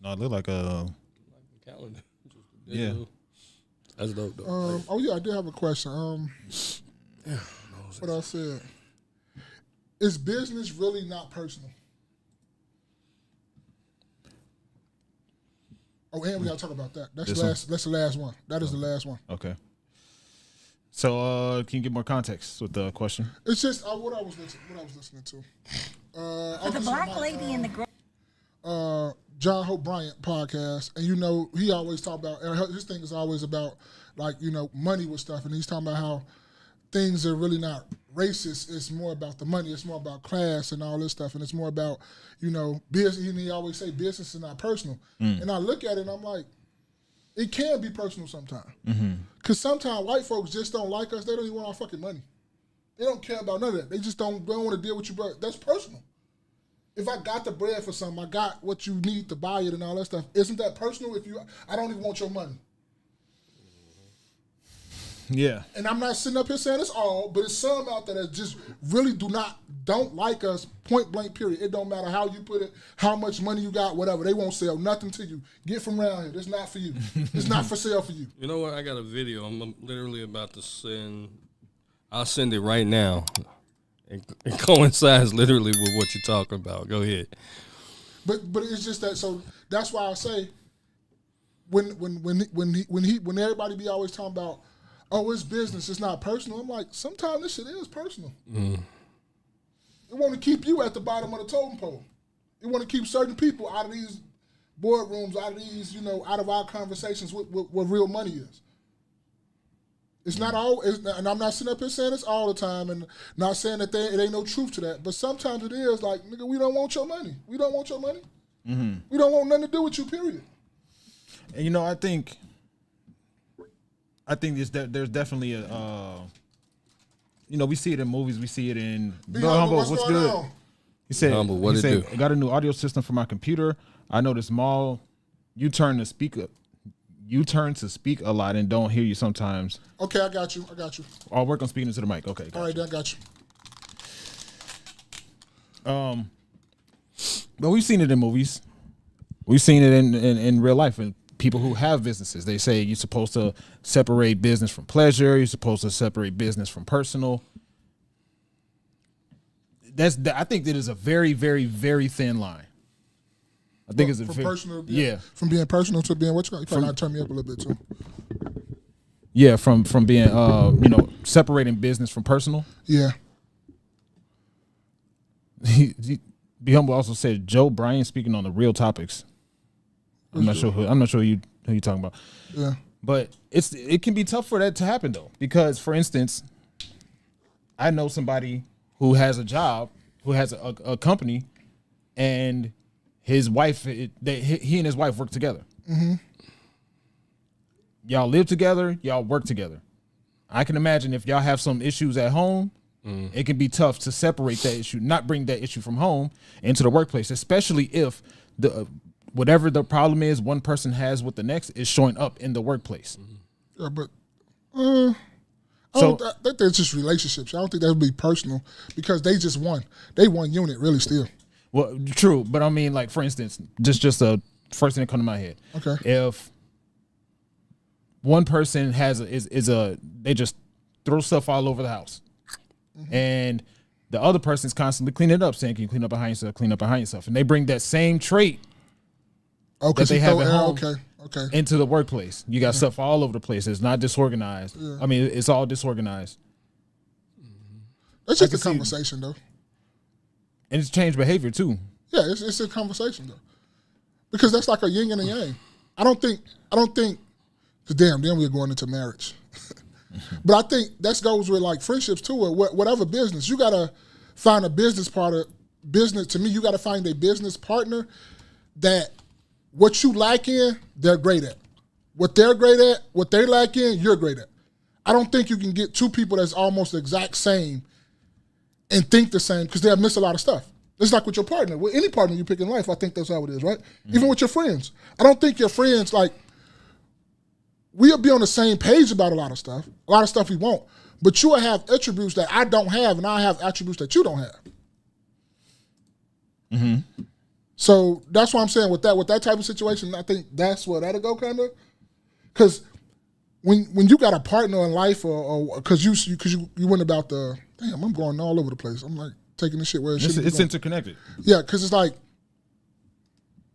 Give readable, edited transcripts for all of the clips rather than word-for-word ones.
No, it looked like a calendar. yeah. That's dope though. Oh yeah, I did have a question. What I said. Is business really not personal? Oh, and we gotta talk about that. That's the last one. That is the last one. Okay. So, can you give more context with the question? It's just what I was listening to. For the black lady in the John Hope Bryant podcast, and he always talk about his thing is always about money with stuff, and he's talking about how things are really not racist. It's more about the money. It's more about class and all this stuff, and it's more about business. And he always say business is not personal. And I look at it and I'm like, it can be personal sometimes. Because sometimes white folks just don't like us. They don't even want our fucking money. They don't care about none of that. They just don't want to deal with you, bro. That's personal. If I got the bread for something, I got what you need to buy it and all that stuff. Isn't that personal? I don't even want your money. Yeah. And I'm not sitting up here saying it's all, but it's some out there that just really don't like us, point blank, period. It don't matter how you put it, how much money you got, whatever. They won't sell nothing to you. Get from around here. It's not for you. It's not for sale for you. You know what? I got a video. I'm literally about to send. I'll send it right now. It coincides literally with what you're talking about. Go ahead. But it's just that. So that's why I say when everybody be always talking about, oh, it's business, it's not personal. I'm like, sometimes this shit is personal. It want to keep you at the bottom of the totem pole. It want to keep certain people out of these boardrooms, out of these, out of our conversations with what real money is. It's not all, and I'm not sitting up here saying this all the time, and not saying that it ain't no truth to that. But sometimes it is like, nigga, we don't want your money. We don't want your money. We don't want nothing to do with you. Period. And I think there's definitely a, we see it in movies. We see it in. Be humble, what's going good? on? He said, Humble, what it do? I got a new audio system for my computer. I noticed small. You turn to speak a lot and don't hear you sometimes. Okay, I got you. I'll work on speaking into the mic. Okay. All right, then I got you. But we've seen it in movies. We've seen it in real life. And people who have businesses, they say you're supposed to separate business from pleasure. You're supposed to separate business from personal. I think that is a very, very, very thin line. I think it's personal. Yeah. From being personal to being what you probably not turn me up a little bit too. Yeah, from being separating business from personal. Yeah. Be Humble also said Joe Bryan speaking on the real topics. I'm not sure who you talking about. Yeah. But it can be tough for that to happen though, because for instance, I know somebody who has a job, who has a company, and his wife, he and his wife work together. Y'all live together, y'all work together. I can imagine if y'all have some issues at home, it can be tough to separate that issue, not bring that issue from home into the workplace, especially if whatever the problem is one person has with the next is showing up in the workplace. Yeah, but I think that's just relationships. I don't think that would be personal because they just won. They one unit, really, still. Well, true, but I mean, like for instance, just a first thing that come to my head. Okay. If one person they just throw stuff all over the house, and the other person's constantly cleaning it up, saying, "Can you clean up behind yourself?" And they bring that same trait that they have at home into the workplace. You got stuff all over the place. It's not disorganized. Yeah. I mean, it's all disorganized. That's just a conversation, though. And it's changed behavior too. Yeah, it's a conversation though, because that's like a yin and a yang. I don't think. Cause then we're going into marriage. But I think that goes with like friendships too, or whatever business. You gotta find a business partner. To me, you gotta find a business partner that what you lack in, they're great at. What they're great at, what they lack in, you're great at. I don't think you can get two people that's almost the exact same and think the same, because they'll miss a lot of stuff. It's like with your partner. With any partner you pick in life, I think that's how it is, right? Even with your friends. I don't think your friends, like, we'll be on the same page about a lot of stuff we won't. But you will have attributes that I don't have, and I have attributes that you don't have. So that's what I'm saying with that type of situation. I think that's where that'll go, kind of, because when you got a partner in life, or because you went about the damn, I'm going all over the place. I'm like taking the shit where it should. It's interconnected. Yeah, because it's like,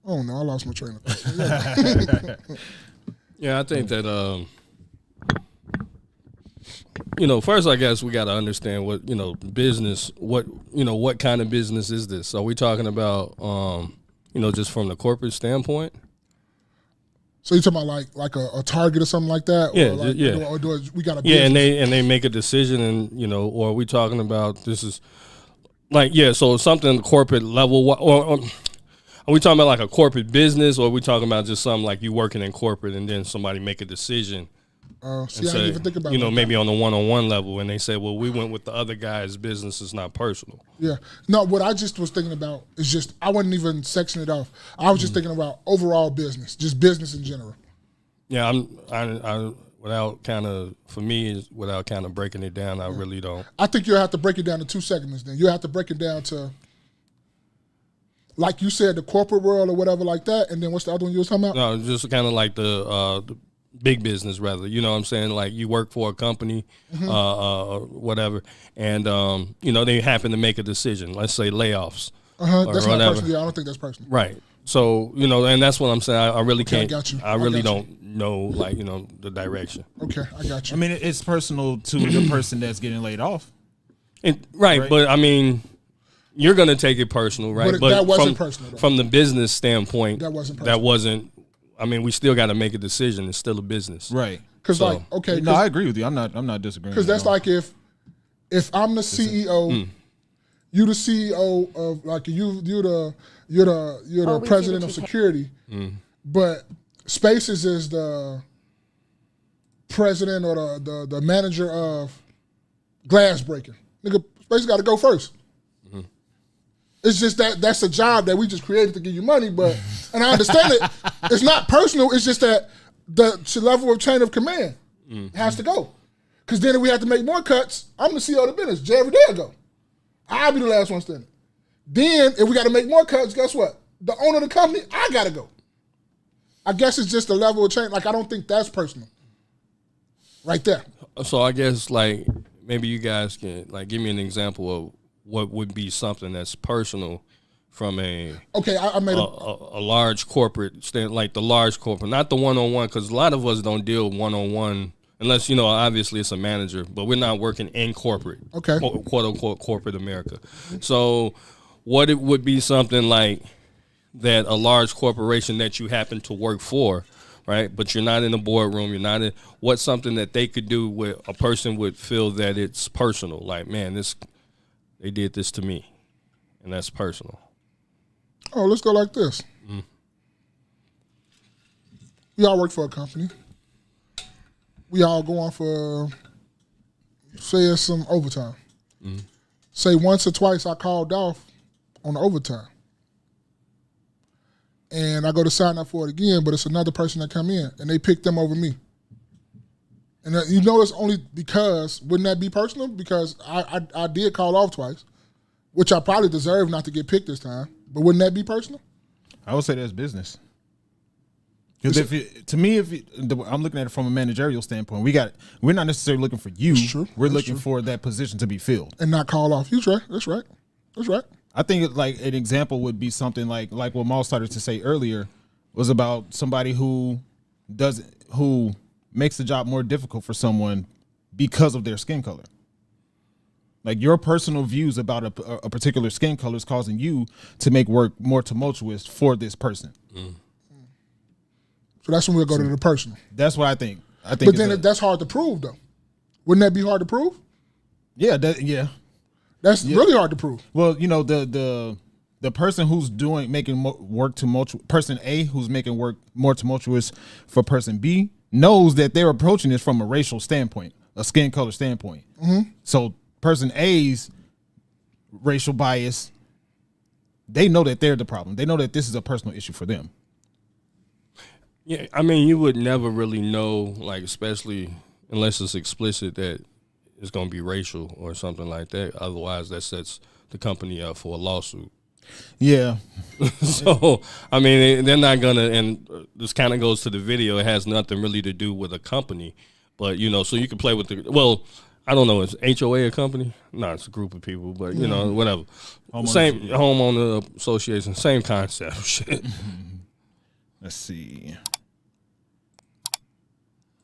oh no, I lost my train of thought. Yeah, I think that first I guess we got to understand what business. What kind of business is this? Are we talking about just from the corporate standpoint? So you talking about like a Target or something like that? Yeah, or like, yeah. Or we got a Yeah, business? and they make a decision, and or are we talking about this is like so something corporate level, or are we talking about like a corporate business, or are we talking about just something like you working in corporate and then somebody make a decision? See, I didn't even think about maybe on the one-on-one level, and they say, well, we went with the other guy's business is not personal. Yeah. No, what I just was thinking about is just, I wasn't even sectioning it off. I was just thinking about overall business, just business in general. Yeah, I without kind of breaking it down, I really don't. I think you'll have to break it down to 2 segments then. You'll have to break it down to, like you said, the corporate world or whatever like that, and then what's the other one you was talking about? No, just kind of like the big business, rather. You know what I'm saying? Like you work for a company, whatever, and they happen to make a decision. Let's say layoffs. That's not personal. Yeah, I don't think that's personal. Right. So and that's what I'm saying. I really can't. I got you. I really don't know, the direction. Okay, I got you. I mean, it's personal to the person that's getting laid off. Right, but I mean, you're gonna take it personal, right? But that wasn't personal, though. From the business standpoint. That wasn't personal. That wasn't. I mean, we still got to make a decision. It's still a business, Right? Because No, I agree with you. I'm not disagreeing. Because that's like if I'm the CEO, you the CEO of like you're the president of security, but Spaces is the president or the manager of glass breaking. Nigga, Spaces got to go first. It's just that's a job that we just created to give you money, and I understand it. It's not personal. It's just that the level of chain of command has to go. Because then if we have to make more cuts, I'm the CEO of the business. Jerry Dale go. I'll be the last one standing. Then if we got to make more cuts, guess what? The owner of the company, I got to go. I guess it's just the level of change. Like, I don't think that's personal. Right there. So I guess maybe you guys can give me an example of what would be something that's personal from I made a large corporate stand, like the large corporate, not the one-on-one, because a lot of us don't deal one-on-one unless, obviously it's a manager, but we're not working in corporate, quote-unquote corporate America. So what it would be something like that a large corporation that you happen to work for, right, but you're not in the boardroom, you're not in, what's something that they could do where a person would feel that it's personal, like, man, they did this to me, and that's personal. Oh, let's go like this. We all work for a company. We all go on for, say it's some overtime. Say once or twice I called off on the overtime. And I go to sign up for it again, but it's another person that come in, and they pick them over me. And it's only because, wouldn't that be personal? Because I did call off twice, which I probably deserve not to get picked this time. But wouldn't that be personal? I would say that's business. Because I'm looking at it from a managerial standpoint. We're not necessarily looking for you. That's true. We're looking for that position to be filled and not call off. That's right. That's right. I think like an example would be something like what Maul started to say earlier was about somebody who makes the job more difficult for someone because of their skin color. Like your personal views about a particular skin color is causing you to make work more tumultuous for this person. So that's when we'll go to the personal. That's what I think. But then that's hard to prove, though. Wouldn't that be hard to prove? Yeah, That's really hard to prove. Well, the person who's making work tumultuous, person A who's making work more tumultuous for person B knows that they're approaching this from a racial standpoint, a skin color standpoint. So person A's racial bias, they know that they're the problem. They know that this is a personal issue for them. Yeah, I mean, you would never really know, especially unless it's explicit that it's going to be racial or something like that. Otherwise, that sets the company up for a lawsuit. Yeah. So I mean, they're not gonna. And this kind of goes to the video. It has nothing really to do with a company, but so you can play with the. Well, I don't know. Is HOA a company? No, it's a group of people. But whatever. Same homeowner association. Same concept. Shit. Let's see.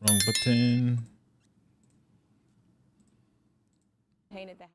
Wrong button.